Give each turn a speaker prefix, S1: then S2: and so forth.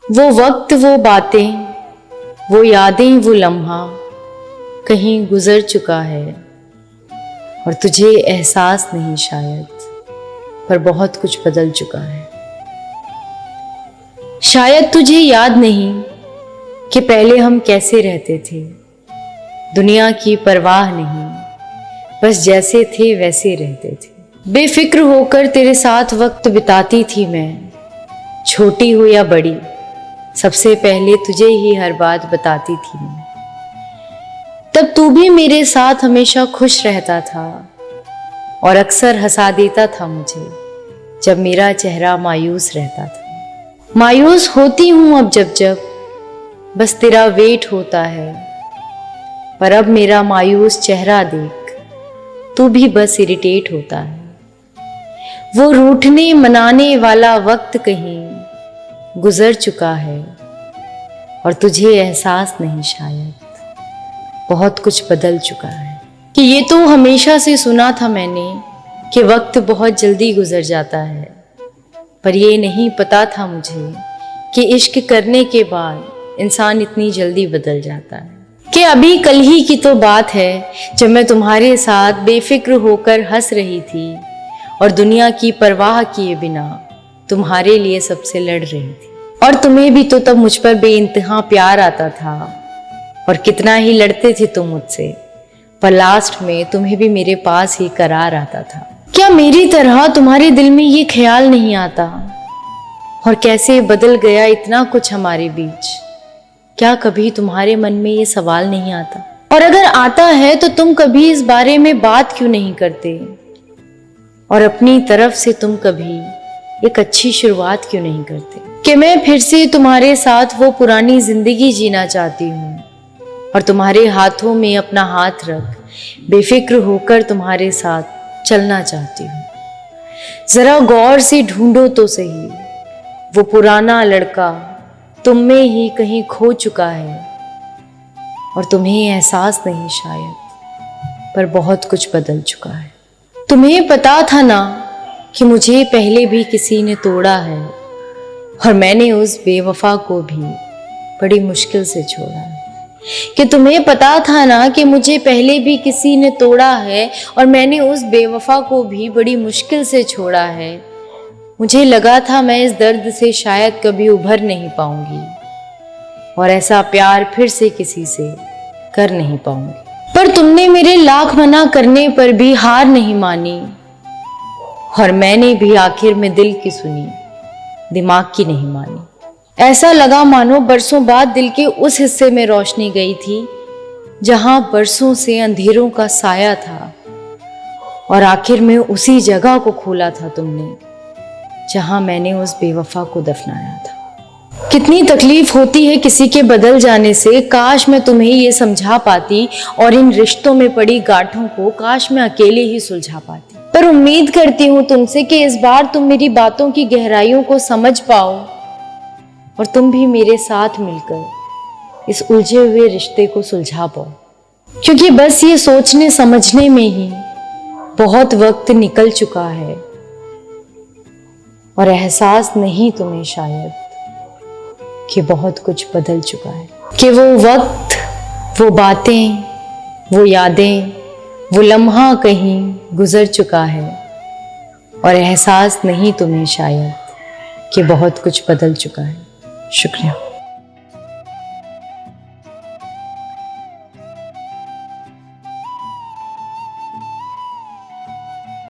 S1: वो वक्त, वो बातें, वो यादें, वो लम्हा कहीं गुजर चुका है और तुझे एहसास नहीं शायद, पर बहुत कुछ बदल चुका है। शायद तुझे याद नहीं कि पहले हम कैसे रहते थे, दुनिया की परवाह नहीं, बस जैसे थे वैसे रहते थे। बेफिक्र होकर तेरे साथ वक्त बिताती थी मैं, छोटी हो या बड़ी सबसे पहले तुझे ही हर बात बताती थी मैं। तब तू भी मेरे साथ हमेशा खुश रहता था और अक्सर हंसा देता था मुझे जब मेरा चेहरा मायूस रहता था। मायूस होती हूं अब जब जब बस तेरा वेट होता है, पर अब मेरा मायूस चेहरा देख तू भी बस इरिटेट होता है। वो रूठने मनाने वाला वक्त कहीं गुजर चुका है और तुझे एहसास नहीं शायद, बहुत कुछ बदल चुका है। कि ये तो हमेशा से सुना था मैंने कि वक्त बहुत जल्दी गुजर जाता है, पर ये नहीं पता था मुझे कि इश्क करने के बाद इंसान इतनी जल्दी बदल जाता है। कि अभी कल ही की तो बात है जब मैं तुम्हारे साथ बेफिक्र होकर हंस रही थी और दुनिया की परवाह किए बिना तुम्हारे लिए सबसे लड़ रही थी। और तुम्हें भी तो तब मुझ पर बेइंतहा प्यार आता था और कितना ही लड़ते थे तुम मुझसे, पर लास्ट में तुम्हें भी मेरे पास ही करार आता था। क्या मेरी तरह तुम्हारे दिल में ये ख्याल नहीं आता और कैसे बदल गया इतना कुछ हमारे बीच? क्या कभी तुम्हारे मन में ये सवाल नहीं आता? और अगर आता है तो तुम कभी इस बारे में बात क्यों नहीं करते? और अपनी तरफ से तुम कभी एक अच्छी शुरुआत क्यों नहीं करते? कि मैं फिर से तुम्हारे साथ वो पुरानी जिंदगी जीना चाहती हूँ और तुम्हारे हाथों में अपना हाथ रख बेफिक्र होकर तुम्हारे साथ चलना चाहती हूँ। जरा गौर से ढूंढो तो सही, वो पुराना लड़का तुम में ही कहीं खो चुका है और तुम्हें एहसास नहीं शायद, पर बहुत कुछ बदल चुका है। तुम्हें पता था ना कि मुझे पहले भी किसी ने तोड़ा है और मैंने उस बेवफा को भी बड़ी मुश्किल से छोड़ा है। कि तुम्हें पता था ना कि मुझे पहले भी किसी ने तोड़ा है और मैंने उस बेवफा को भी बड़ी मुश्किल से छोड़ा है। मुझे लगा था मैं इस दर्द से शायद कभी उभर नहीं पाऊंगी और ऐसा प्यार फिर से किसी से कर नहीं पाऊंगी, पर तुमने मेरे लाख मना करने पर भी हार नहीं मानी और मैंने भी आखिर में दिल की सुनी, दिमाग की नहीं मानी। ऐसा लगा मानो बरसों बाद दिल के उस हिस्से में रोशनी गई थी जहां बरसों से अंधेरों का साया था और आखिर में उसी जगह को खोला था तुमने जहां मैंने उस बेवफा को दफनाया था। कितनी तकलीफ होती है किसी के बदल जाने से, काश मैं तुम्हें ये समझा पाती और इन रिश्तों में पड़ी गांठों को काश मैं अकेले ही सुलझा पाती। पर उम्मीद करती हूँ तुमसे कि इस बार तुम मेरी बातों की गहराइयों को समझ पाओ और तुम भी मेरे साथ मिलकर इस उलझे हुए रिश्ते को सुलझा पाओ, क्योंकि बस ये सोचने समझने में ही बहुत वक्त निकल चुका है और एहसास नहीं तुम्हें शायद कि बहुत कुछ बदल चुका है। कि वो वक्त, वो बातें, वो यादें, वो लम्हा कहीं गुजर चुका है और एहसास नहीं तुम्हें शायद कि बहुत कुछ बदल चुका है। शुक्रिया।